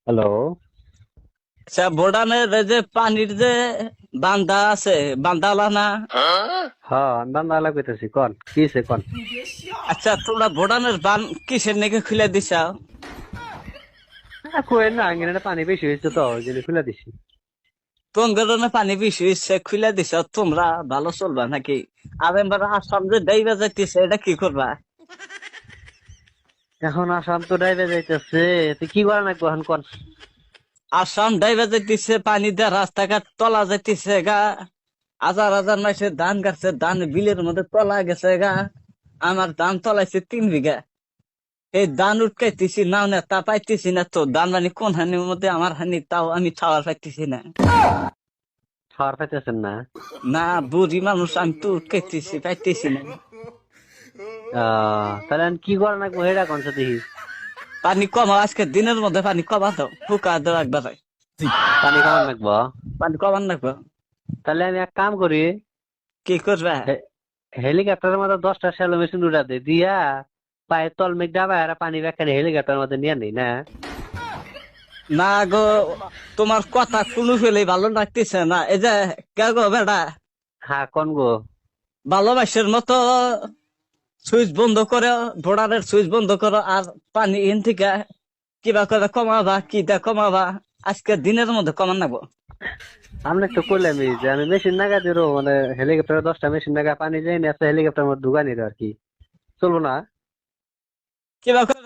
Hello. আচ্ছা, ভুটানের এই যে পানির যে বান্দা আছে, বান্দালা না? হ্যাঁ, আমি বান্দালা কইতেছি। কোন কি হইছে কোন? আচ্ছা, তোমরা ভুটানের বান কিসের নাকি খুলে দিছাও? কোয়েন না, আঙ্গিনাটা পানি বেশি হয়েছে তো ওই জন্য খুলে দিছি। কোন ধরনের পানি বেশি হচ্ছে খুলে দিছ? তোমরা ভালো চলবা নাকি? আর এবার আসাম যে ডাইবা যাইতেছে, এটা কি করবা? এখন আসাম তো ডাইবে যাইতেছে, তুই কি করা নাকবো এখন কোন? আসাম ডাইবা যাইতেছে, পানি দিয়ে রাস্তাঘাট তলা যাইতেছে গা। হাজার হাজার মাসে ধান গাছে, ধান বিলের মধ্যে তলা গেছে গা। আমার ধান তলাইছে 3 বিঘা। এই ধান উঠকাইতেছি নাও না, তা পাইতেছি না তো। ধান মানে কোন হানির মধ্যে আমার হানি, তাও আমি খাওয়ার পাইতেছি না। খাওয়ার পাইতেছেন না? না, বুড়ি মানুষ, আমি তো উঠকাইতেছি পাইতেছি না। তাহলে এখন কি করা নাকবো হেডা কোন সাথে? পানি কমাও, আজকে দিনের মধ্যে পানি কমা দাও, ফুকা দাও একবার। পানি খাওয়ার নাকবো? পানি কমান লাগবো। তাহলে আমি এক কাম করি, কি করবা? হেলিকপ্টারের মধ্যে 10টা শ্যালো মেশিন উড়া দে দিয়া পায়ের তল মেঘ ডাবা আর পানি ব্যাখ্যা হেলিকপ্টারের মধ্যে নিয়ে নেই না? না গো, তোমার কথা শুনু ফেলে ভালো লাগতেছে না। এই যে কে গো বেটা, হ্যাঁ কোন গো? ভালোবাসার মতো সুইচ বন্ধ করো, ভোডারের সুইচ বন্ধ করো, আর পানি এন থেকে কিবা করে কমাবা, কিটা কমাবা। আজকে দিনের মধ্যে কমান লাগবো। আমি তো করলামই যে আমি মেশিন নাগা দিল মানে হেলিকপ্টারে 10টা মেশিন নাগা পানি যাই না, হেলিকপ্টার মধ্যে ঢুকা নিল আর কি। চলবো না? কিবা করে